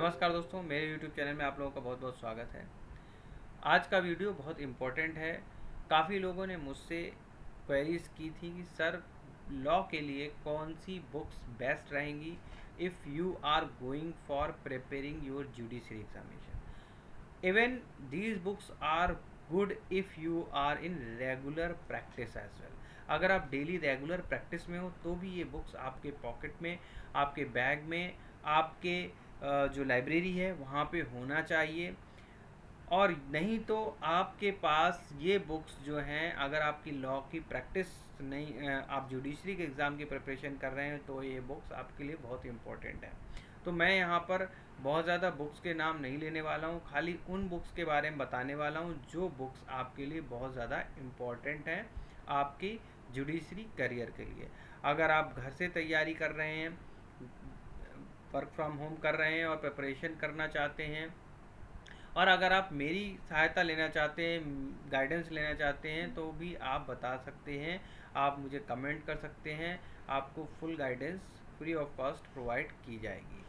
नमस्कार दोस्तों, मेरे YouTube चैनल में आप लोगों का बहुत बहुत स्वागत है। आज का वीडियो बहुत इम्पोर्टेंट है। काफ़ी लोगों ने मुझसे क्वेरीज की थी कि सर लॉ के लिए कौन सी बुक्स बेस्ट रहेंगी if you are going for preparing your judiciary examination. Even these books are good if you are in regular practice as well. अगर आप डेली रेगुलर प्रैक्टिस में हो तो भी ये बुक्स आपके पॉकेट में, आपके बैग में, आपके जो लाइब्रेरी है वहाँ पे होना चाहिए। और नहीं तो आपके पास ये बुक्स जो हैं, अगर आपकी लॉ की प्रैक्टिस नहीं, आप जुडिशरी के एग्ज़ाम की प्रिपरेशन कर रहे हैं तो ये बुक्स आपके लिए बहुत इंपॉर्टेंट है। तो मैं यहाँ पर बहुत ज़्यादा बुक्स के नाम नहीं लेने वाला हूँ, खाली उन बुक्स के बारे में बताने वाला हूँ जो बुक्स आपके लिए बहुत ज़्यादा इम्पॉर्टेंट हैं आपकी जुडिशरी करियर के लिए। अगर आप घर से तैयारी कर रहे हैं, वर्क फ्रॉम होम कर रहे हैं और प्रिपरेशन करना चाहते हैं, और अगर आप मेरी सहायता लेना चाहते हैं, गाइडेंस लेना चाहते हैं, तो भी आप बता सकते हैं। आप मुझे कमेंट कर सकते हैं, आपको full guidance free of cost provide की जाएगी।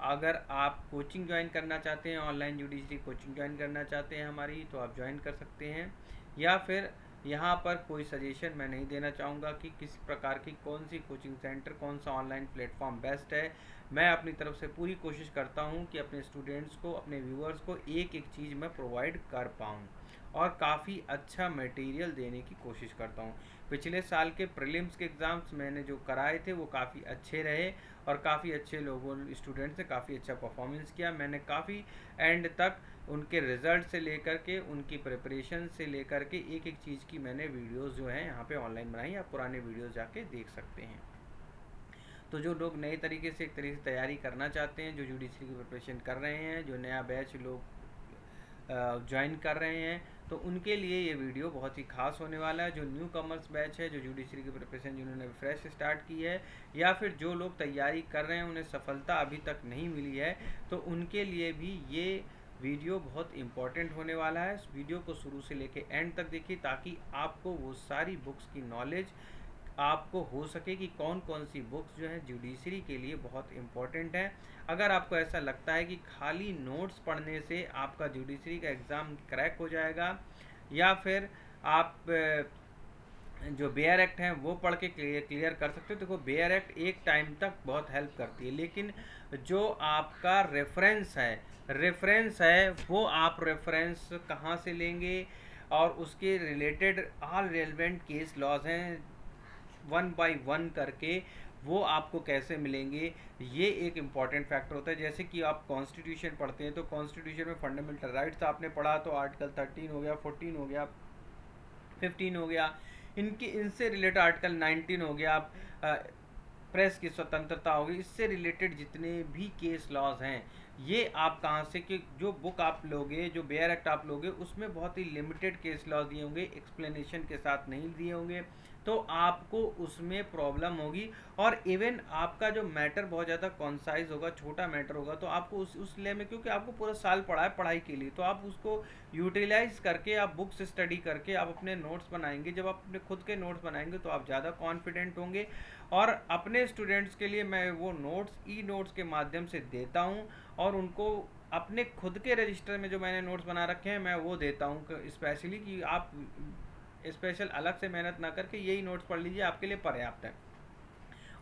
अगर आप कोचिंग ज्वाइन करना चाहते हैं, ऑनलाइन जुडिशरी कोचिंग ज्वाइन करना चाहते हैं हमारी, तो आप ज्वाइन कर सकते हैं। या फिर यहाँ पर कोई सजेशन मैं नहीं देना चाहूँगा कि किस प्रकार की कौन सी कोचिंग सेंटर, कौन सा ऑनलाइन प्लेटफॉर्म बेस्ट है। मैं अपनी तरफ से पूरी कोशिश करता हूँ कि अपने स्टूडेंट्स को, अपने व्यूअर्स को एक एक चीज़ मैं प्रोवाइड कर पाऊँ और काफ़ी अच्छा मटेरियल देने की कोशिश करता हूँ। पिछले साल के प्रीलिम्स के एग्ज़ाम्स मैंने जो कराए थे वो काफ़ी अच्छे रहे और काफ़ी अच्छे लोगों, स्टूडेंट्स ने काफ़ी अच्छा परफॉर्मेंस किया। मैंने काफ़ी एंड तक उनके रिज़ल्ट से लेकर के, उनकी प्रिपरेशन से लेकर के एक एक चीज़ की मैंने वीडियोज़ जो हैं यहाँ पे ऑनलाइन बनाई, आप पुराने वीडियोज़ जाके देख सकते हैं। तो जो लोग नए तरीके से, एक तरीके से तैयारी करना चाहते हैं, जो जुडिशरी की प्रिपरेशन कर रहे हैं, जो नया बैच लोग ज्वाइन कर रहे हैं, तो उनके लिए ये वीडियो बहुत ही खास होने वाला है। जो न्यू कमर्स बैच है, जो जुडिशरी की प्रिपरेशन जिन्होंने फ्रेश स्टार्ट की है, या फिर जो लोग तैयारी कर रहे हैं उन्हें सफलता अभी तक नहीं मिली है, तो उनके लिए भी ये वीडियो बहुत इंपॉर्टेंट होने वाला है। इस वीडियो को शुरू से लेके एंड तक देखिए ताकि आपको वो सारी बुक्स की नॉलेज आपको हो सके कि कौन कौन सी बुक्स जो हैं जुडिशरी के लिए बहुत इम्पोर्टेंट हैं। अगर आपको ऐसा लगता है कि खाली नोट्स पढ़ने से आपका जुडिशरी का एग्ज़ाम क्रैक हो जाएगा, या फिर आप जो बेयर एक्ट हैं वो पढ़ के क्लियर कर सकते हो, देखो बेयर एक्ट एक टाइम तक बहुत हेल्प करती है, लेकिन जो आपका रेफरेंस है वो आप रेफरेंस कहाँ से लेंगे, और उसके related all relevant case laws हैं वन बाय वन करके, वो आपको कैसे मिलेंगे, ये एक इम्पॉर्टेंट फैक्टर होता है। जैसे कि आप कॉन्स्टिट्यूशन पढ़ते हैं तो कॉन्स्टिट्यूशन में फंडामेंटल राइट्स आपने पढ़ा, तो आर्टिकल 13 हो गया, 14 हो गया, 15 हो गया, इनसे रिलेटेड आर्टिकल 19 हो गया, प्रेस की स्वतंत्रता होगी, इससे रिलेटेड जितने भी केस लॉज हैं, ये आप कहाँ से, कि जो बुक आप लोगे, जो बेयर एक्ट आप लोगे, उसमें बहुत ही लिमिटेड केस लॉज दिए होंगे, एक्सप्लेनेशन के साथ नहीं दिए होंगे, तो आपको उसमें प्रॉब्लम होगी। और इवन आपका जो मैटर बहुत ज़्यादा कॉन्साइज होगा, छोटा मैटर होगा, तो आपको उस ले में, क्योंकि आपको पूरा साल पढ़ा है पढ़ाई के लिए, तो आप उसको यूटिलाइज करके, आप बुक्स स्टडी करके आप अपने नोट्स बनाएंगे। जब आप अपने खुद के नोट्स बनाएंगे तो आप ज़्यादा कॉन्फिडेंट होंगे। और अपने स्टूडेंट्स के लिए मैं वो नोट्स ई नोट्स के माध्यम से देता हूँ, और उनको अपने खुद के रजिस्टर में जो मैंने नोट्स बना रखे हैं मैं वो देता हूँ स्पेशली, कि आप स्पेशल अलग से मेहनत ना करके यही नोट्स पढ़ लीजिए, आपके लिए पर्याप्त है।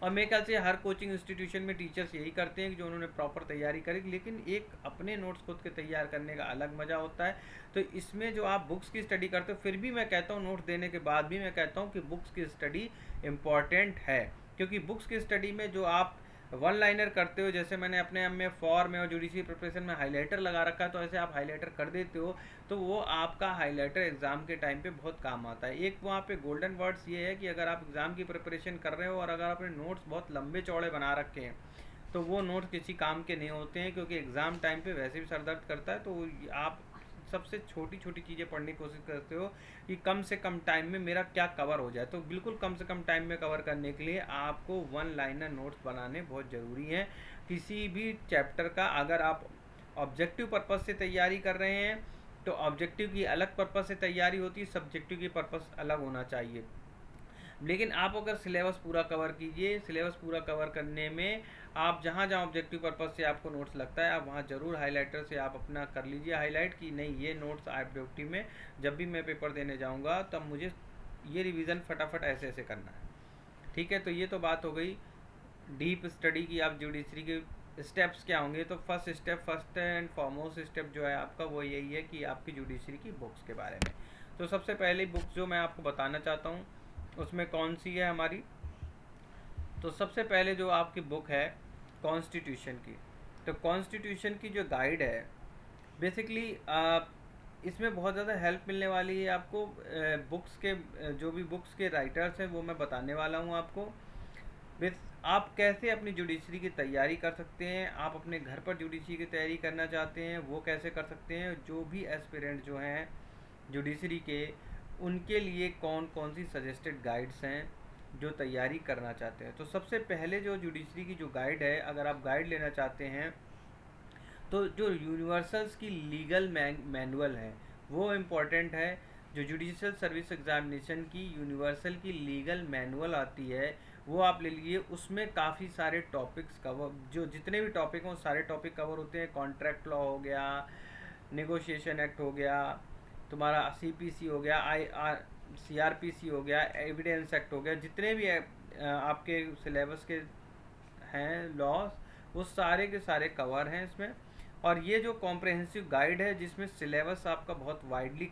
और मेरे ख्याल से हर कोचिंग इंस्टीट्यूशन में टीचर्स यही करते हैं कि जो उन्होंने प्रॉपर तैयारी करी, लेकिन एक अपने नोट्स खुद के तैयार करने का अलग मज़ा होता है। तो इसमें जो आप बुक्स की स्टडी करते हो, फिर भी मैं कहता हूँ, नोट्स देने के बाद भी मैं कहता हूँ कि बुक्स की स्टडी इम्पॉर्टेंट है, क्योंकि बुक्स की स्टडी में जो आप वन लाइनर करते हो, जैसे मैंने अपने में फॉर में और जुडिशरी प्रिपरेशन में हाईलाइटर लगा रखा है, तो ऐसे आप हाईलाइटर कर देते हो, तो वो आपका हाईलाइटर एग्ज़ाम के टाइम पे बहुत काम आता है। एक वहाँ पे गोल्डन वर्ड्स ये है कि अगर आप एग्ज़ाम की प्रिपरेशन कर रहे हो और अगर आपने नोट्स बहुत लंबे चौड़े बना रखे हैं, तो वो नोट्स किसी काम के नहीं होते हैं, क्योंकि एग्ज़ाम टाइम पे वैसे भी सर दर्द करता है। तो आप सबसे छोटी छोटी चीज़ें पढ़ने की कोशिश करते हो कि कम से कम टाइम में मेरा क्या कवर हो जाए, तो बिल्कुल कम से कम टाइम में कवर करने के लिए आपको वन लाइनर नोट्स बनाने बहुत ज़रूरी हैं। किसी भी चैप्टर का अगर आप ऑब्जेक्टिव पर्पज़ से तैयारी कर रहे हैं, तो ऑब्जेक्टिव की अलग पर्पज़ से तैयारी होती है, सब्जेक्टिव की पर्पज़ अलग होना चाहिए। लेकिन आप अगर सिलेबस पूरा कवर कीजिए, सिलेबस पूरा कवर करने में आप जहाँ जहाँ ऑब्जेक्टिव पर्पस से आपको नोट्स लगता है, आप वहाँ ज़रूर हाइलाइटर से आप अपना कर लीजिए हाईलाइट कि नहीं ये नोट्स ऑब्जेक्टिव में जब भी मैं पेपर देने जाऊँगा तब मुझे ये रिवीजन फटाफट ऐसे ऐसे करना है। ठीक है, तो ये तो बात हो गई डीप स्टडी की। आप जुडिशरी के स्टेप्स क्या होंगे, तो फर्स्ट एंड फॉरमोस्ट स्टेप जो है आपका वो यही है कि आपकी जुडिशरी की बुक्स के बारे में। तो सबसे पहली बुक जो मैं आपको बताना चाहता हूँ उसमें कौन सी है हमारी, तो सबसे पहले जो आपकी बुक है कॉन्स्टिट्यूशन की। तो कॉन्स्टिट्यूशन की जो गाइड है बेसिकली इसमें बहुत ज़्यादा हेल्प मिलने वाली है आपको। बुक्स के जो भी बुक्स के राइटर्स हैं वो मैं बताने वाला हूँ आपको। विथ आप कैसे अपनी जुडिशरी की तैयारी कर सकते हैं, आप अपने घर पर जुडिशरी की तैयारी करना चाहते हैं वो कैसे कर सकते हैं, जो भी एस्पिरेंट जो हैं जुडिशरी के उनके लिए कौन कौन सी सजेस्टेड गाइड्स हैं जो तैयारी करना चाहते हैं। तो सबसे पहले जो जुडिशरी की जो गाइड है, अगर आप गाइड लेना चाहते हैं तो जो यूनिवर्सल्स की लीगल मैनुअल है वो इम्पॉर्टेंट है। जो जुडिशियल सर्विस एग्जामिनेशन की यूनिवर्सल की लीगल मैनुअल आती है वो आप ले लीजिए। उसमें काफ़ी सारे टॉपिक्स कवर, जो जितने भी टॉपिक हैं सारे टॉपिक कवर होते हैं। कॉन्ट्रैक्ट लॉ हो गया, नेगोशिएशन एक्ट हो गया, तुम्हारा सीपीसी हो गया, सीआरपीसी हो गया, एविडेंस एक्ट हो गया, जितने भी आपके सिलेबस के हैं लॉज वो सारे के सारे कवर हैं इसमें। और ये जो कॉम्प्रहेंसिव गाइड है जिसमें सिलेबस आपका बहुत वाइडली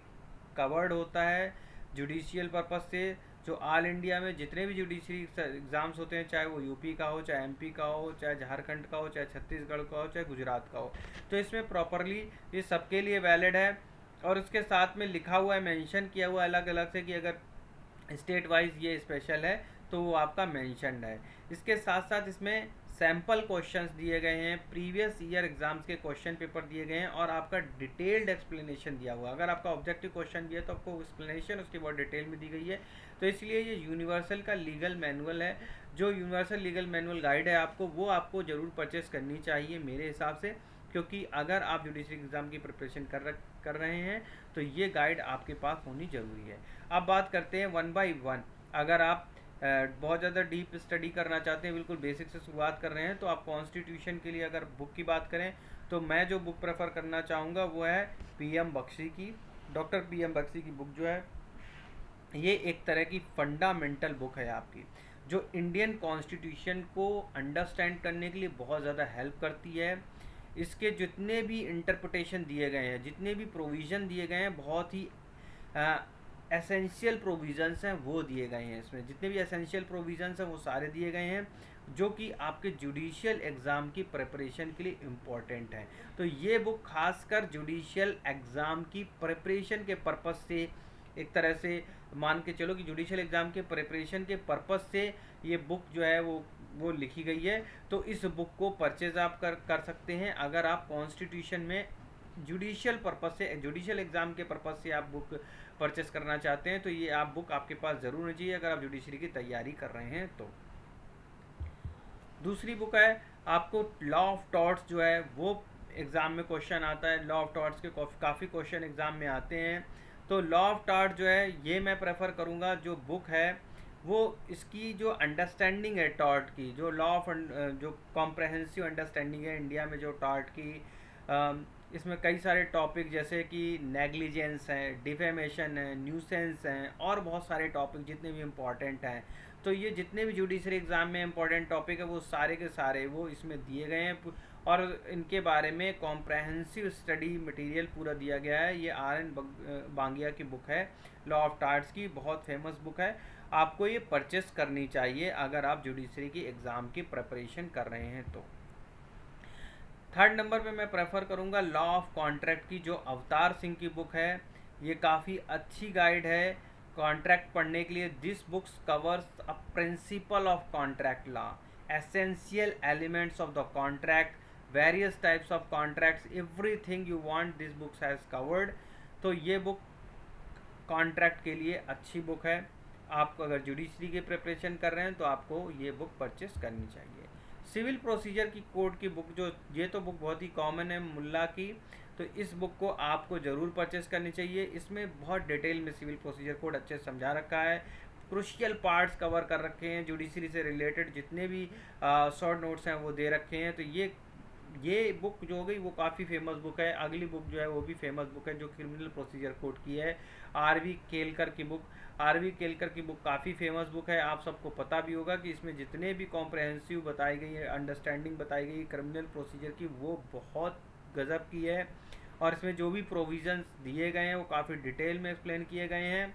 कवर्ड होता है जुडिशियल पर्पस से। जो ऑल इंडिया में जितने भी जुडिशरी एग्ज़ाम्स होते हैं, चाहे वो यूपी का हो, चाहे एमपी का हो, चाहे झारखंड का हो, चाहे छत्तीसगढ़ का हो, चाहे गुजरात का हो, तो इसमें प्रॉपरली ये सबके लिए वैलिड है। और उसके साथ में लिखा हुआ है, मेंशन किया हुआ है अलग अलग से कि अगर स्टेट वाइज ये स्पेशल है तो वो आपका मेंशनड है। इसके साथ साथ इसमें सैम्पल क्वेश्चंस दिए गए हैं, प्रीवियस ईयर एग्जाम्स के क्वेश्चन पेपर दिए गए हैं और आपका डिटेल्ड एक्सप्लेनेशन दिया हुआ है। अगर आपका ऑब्जेक्टिव क्वेश्चन भी है तो आपको एक्सप्लेनेशन उसकी बहुत डिटेल में दी गई है। तो इसलिए ये यूनिवर्सल का लीगल मैनुअल है। जो यूनिवर्सल लीगल मैनुअल गाइड है आपको वो आपको ज़रूर परचेस करनी चाहिए मेरे हिसाब से, क्योंकि अगर आप जुडिशरी एग्ज़ाम की प्रिपरेशन कर रहे हैं तो ये गाइड आपके पास होनी ज़रूरी है। अब बात करते हैं वन बाय वन। अगर आप बहुत ज़्यादा डीप स्टडी करना चाहते हैं, बिल्कुल बेसिक से शुरुआत कर रहे हैं, तो आप कॉन्स्टिट्यूशन के लिए अगर बुक की बात करें तो मैं जो बुक प्रेफर करना चाहूँगा वो है पीएम बख्शी की। डॉक्टर पीएम बख्शी की बुक जो है ये एक तरह की फंडामेंटल बुक है आपकी, जो इंडियन कॉन्स्टिट्यूशन को अंडरस्टैंड करने के लिए बहुत ज़्यादा हेल्प करती है। इसके जितने भी इंटरप्रिटेशन दिए गए हैं, जितने भी प्रोविज़न दिए गए हैं, बहुत ही एसेंशियल प्रोविज़न्स हैं वो दिए गए हैं। इसमें जितने भी एसेंशियल प्रोविज़न्स हैं वो सारे दिए गए हैं जो कि आपके जुडिशियल एग्ज़ाम की प्रिपरेशन के लिए इम्पॉर्टेंट है। तो ये बुक खासकर जुडिशियल एग्ज़ाम की प्रिपरेशन के पर्पस से, एक तरह से मान के चलो कि जुडिशियल एग्ज़ाम के प्रिपरेशन के पर्पस से ये बुक जो है वो लिखी गई है। तो इस बुक को परचेज आप कर सकते हैं अगर आप कॉन्स्टिट्यूशन में जुडिशियल पर्पस से, जुडिशियल एग्ज़ाम के पर्पस से आप बुक परचेस करना चाहते हैं तो ये आप बुक आपके पास ज़रूर होनी चाहिए अगर आप जुडिशरी की तैयारी कर रहे हैं तो। दूसरी बुक है आपको लॉ ऑफ टॉर्ट्स, जो है वो एग्ज़ाम में क्वेश्चन आता है। लॉ ऑफ टॉर्ट्स के काफ़ी क्वेश्चन एग्ज़ाम में आते हैं। तो लॉ ऑफ टॉर्ट जो है ये मैं प्रेफर करूँगा, जो बुक है वो इसकी जो अंडरस्टैंडिंग है टॉर्ट की, जो लॉ ऑफ जो कॉम्प्रहेंसिव अंडरस्टैंडिंग है इंडिया में जो टॉर्ट की, इसमें कई सारे टॉपिक जैसे कि नेग्लिजेंस है, डिफेमेशन है, न्यूसेंस हैं और बहुत सारे टॉपिक जितने भी इम्पॉर्टेंट हैं। तो ये जितने भी जुडिशरी एग्ज़ाम में इम्पॉर्टेंट टॉपिक है वो सारे के सारे वो इसमें दिए गए हैं और इनके बारे में कॉम्प्रहेंसिव स्टडी मटेरियल पूरा दिया गया है। ये RN बांगिया की बुक है, लॉ ऑफ टॉर्ट्स की, बहुत फेमस बुक है। आपको ये परचेस करनी चाहिए अगर आप जुडिशरी की एग्ज़ाम की प्रिपरेशन कर रहे हैं तो। थर्ड नंबर पे मैं प्रेफर करूँगा लॉ ऑफ कॉन्ट्रैक्ट की, जो अवतार सिंह की बुक है। ये काफ़ी अच्छी गाइड है कॉन्ट्रैक्ट पढ़ने के लिए। This books covers a principle of contract law, essential elements of the contract, various types of contracts, everything you want this books has covered. तो ये बुक कॉन्ट्रैक्ट के लिए अच्छी बुक है। आप अगर जुडिशरी की प्रिपरेशन कर रहे हैं तो आपको ये बुक परचेस करनी चाहिए। सिविल प्रोसीजर की कोड की बुक, जो ये तो बुक बहुत ही कॉमन है मुल्ला की, तो इस बुक को आपको ज़रूर परचेस करनी चाहिए। इसमें बहुत डिटेल में सिविल प्रोसीजर कोड अच्छे से समझा रखा है। क्रुशियल पार्ट्स कवर कर रखे हैं, जुडिशरी से रिलेटेड जितने भी शॉर्ट नोट्स हैं वो दे रखे हैं। तो ये बुक जो हो गई वो काफ़ी फेमस बुक है। अगली बुक जो है वो भी फेमस बुक है जो क्रिमिनल प्रोसीजर कोड की है, आरवी केलकर की बुक। आरवी केलकर की बुक काफ़ी फेमस बुक है, आप सबको पता भी होगा कि इसमें जितने भी कॉम्प्रहेंसिव बताई गई है, अंडरस्टैंडिंग बताई गई है क्रिमिनल प्रोसीजर की, वो बहुत गज़ब की है। और इसमें जो भी प्रोविजंस दिए गए हैं वो काफ़ी डिटेल में एक्सप्लेन किए गए हैं।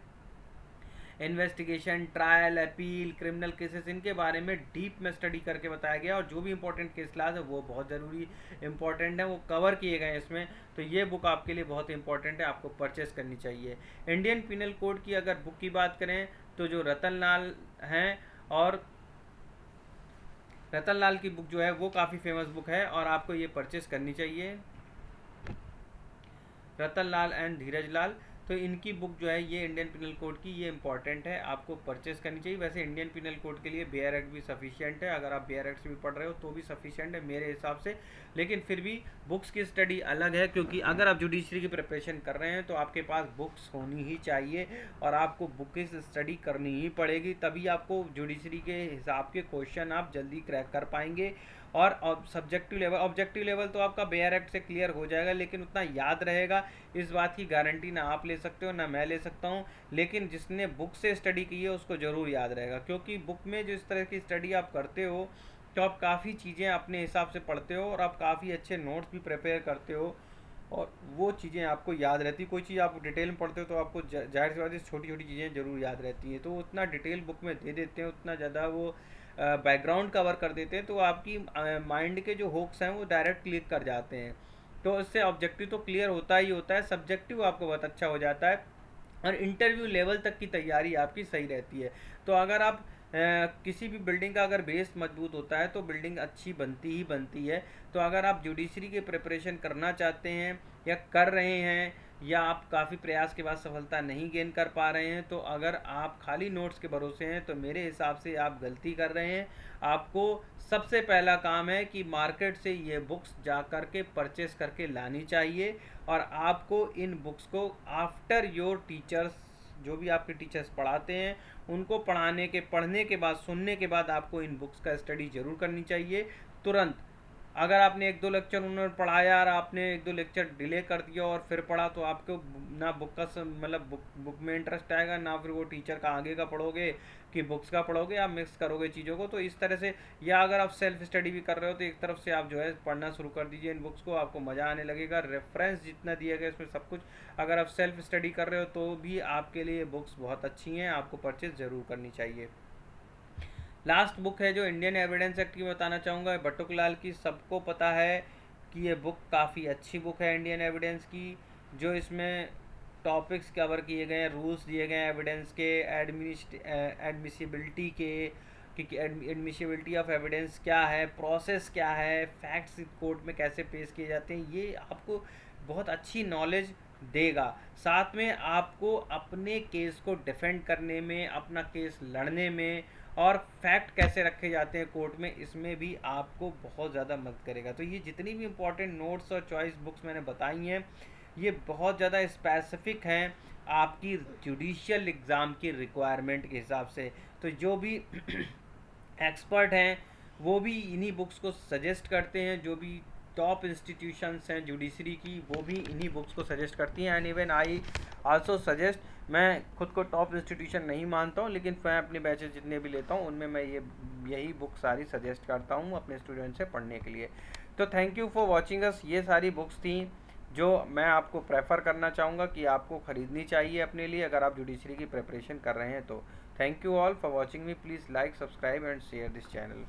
Investigation, trial, appeal, criminal cases, इनके बारे में डीप में स्टडी करके बताया गया, और जो भी इंपॉर्टेंट केस क्लास है वो बहुत ज़रूरी इंपॉर्टेंट है, वो कवर किए गए हैं इसमें। तो ये बुक आपके लिए बहुत इंपॉर्टेंट है, आपको परचेस करनी चाहिए। इंडियन पिनल कोड की अगर बुक की बात करें तो जो रतन लाल हैं, और रतन लाल की बुक जो है वो काफ़ी फेमस बुक है और आपको ये परचेस करनी चाहिए। रतन लाल एंड धीरज लाल, तो इनकी बुक जो है ये इंडियन पिनल कोड की, ये इंपॉर्टेंट है, आपको परचेस करनी चाहिए। वैसे इंडियन पिनल कोड के लिए बेयर एक्ट भी सफिशिएंट है, अगर आप बेयर एक्ट से भी पढ़ रहे हो तो भी सफिशिएंट है मेरे हिसाब से। लेकिन फिर भी बुक्स की स्टडी अलग है, क्योंकि अगर आप जुडिशरी की प्रिपरेशन कर रहे हैं तो आपके पास बुक्स होनी ही चाहिए और आपको बुक की स्टडी करनी ही पड़ेगी, तभी आपको जुडिशरी के हिसाब के क्वेश्चन आप जल्दी क्रैक कर पाएंगे। और सब्जेक्टिव लेवल, ऑब्जेक्टिव लेवल तो आपका बेयर एक्ट से क्लियर हो जाएगा, लेकिन उतना याद रहेगा इस बात की गारंटी ना आप ले सकते हो ना मैं ले सकता हूँ। लेकिन जिसने बुक से स्टडी की है उसको ज़रूर याद रहेगा, क्योंकि बुक में जिस तरह की स्टडी आप करते हो तो आप काफ़ी चीज़ें अपने हिसाब से पढ़ते हो और आप काफ़ी अच्छे नोट्स भी प्रिपेयर करते हो, और वो चीज़ें आपको याद रहती। कोई चीज़ आप डिटेल में पढ़ते हो तो आपको जाहिर सी बात है छोटी छोटी चीज़ें ज़रूर याद रहती हैं, तो उतना डिटेल बुक में दे देते हैं, उतना ज़्यादा वो बैकग्राउंड कवर कर देते हैं, तो आपकी माइंड के जो होक्स हैं वो डायरेक्ट क्लिक कर जाते हैं। तो इससे ऑब्जेक्टिव तो क्लियर होता ही होता है, सब्जेक्टिव आपको बहुत अच्छा हो जाता है और इंटरव्यू लेवल तक की तैयारी आपकी सही रहती है। तो अगर आप किसी भी बिल्डिंग का अगर बेस मजबूत होता है तो बिल्डिंग अच्छी बनती ही बनती है। तो अगर आप जुडिशरी के प्रिपरेशन करना चाहते हैं या कर रहे हैं, या आप काफ़ी प्रयास के बाद सफलता नहीं गेन कर पा रहे हैं, तो अगर आप खाली नोट्स के भरोसे हैं तो मेरे हिसाब से आप गलती कर रहे हैं। आपको सबसे पहला काम है कि मार्केट से ये बुक्स जा कर के परचेस करके लानी चाहिए, और आपको इन बुक्स को आफ्टर योर टीचर्स, जो भी आपके टीचर्स पढ़ाते हैं उनको पढ़ने के बाद, सुनने के बाद आपको इन बुक्स का स्टडी जरूर करनी चाहिए तुरंत। अगर आपने एक दो लेक्चर उन्होंने पढ़ाया और आपने एक दो लेक्चर डिले कर दिया और फिर पढ़ा, तो आपको ना बुक का मतलब बुक में इंटरेस्ट आएगा, ना फिर वो टीचर का आगे का पढ़ोगे कि बुक्स का पढ़ोगे, आप मिक्स करोगे चीज़ों को। तो इस तरह से, या अगर आप सेल्फ स्टडी भी कर रहे हो तो एक तरफ से आप जो है पढ़ना शुरू कर दीजिए इन बुक्स को, आपको मज़ा आने लगेगा। रेफरेंस जितना दिया गया इसमें सब कुछ, अगर आप सेल्फ स्टडी कर रहे हो तो भी आपके लिए बुक्स बहुत अच्छी हैं, आपको परचेज ज़रूर करनी चाहिए। लास्ट बुक है जो इंडियन एविडेंस एक्ट की बताना चाहूँगा, बटुकलाल की। सबको पता है कि ये बुक काफ़ी अच्छी बुक है इंडियन एविडेंस की, जो इसमें टॉपिक्स कवर किए गए हैं, रूल्स दिए गए हैं एविडेंस के, एडमिसिबिलिटी के, कि एडमिसिबिलिटी ऑफ एविडेंस क्या है, प्रोसेस क्या है, फैक्ट्स कोर्ट में कैसे पेश किए जाते हैं, ये आपको बहुत अच्छी नॉलेज देगा। साथ में आपको अपने केस को डिफेंड करने में, अपना केस लड़ने में, और फैक्ट कैसे रखे जाते हैं कोर्ट में, इसमें भी आपको बहुत ज़्यादा मदद करेगा। तो ये जितनी भी इंपॉर्टेंट नोट्स और चॉइस बुक्स मैंने बताई हैं, ये बहुत ज़्यादा स्पेसिफिक हैं आपकी जुडिशियल एग्ज़ाम की रिक्वायरमेंट के हिसाब से। तो जो भी एक्सपर्ट हैं वो भी इन्हीं बुक्स को सजेस्ट करते हैं, जो भी टॉप इंस्टीट्यूशंस हैं जुडिशरी की वो भी इन्हीं बुक्स को सजेस्ट करती हैं। And even I also suggest, मैं खुद को टॉप इंस्टीट्यूशन नहीं मानता हूँ, लेकिन मैं अपने बैचेस जितने भी लेता हूँ उनमें मैं यही बुक सारी सजेस्ट करता हूँ अपने स्टूडेंट से पढ़ने के लिए। तो thank you for watching us. ये सारी बुक्स थी जो मैं आपको प्रेफर करना चाहूँगा कि आपको ख़रीदनी चाहिए अपने लिए, अगर आप जुडिशरी की प्रिपरेशन कर रहे हैं तो। Thank you all for watching me. Please like, subscribe and share this channel.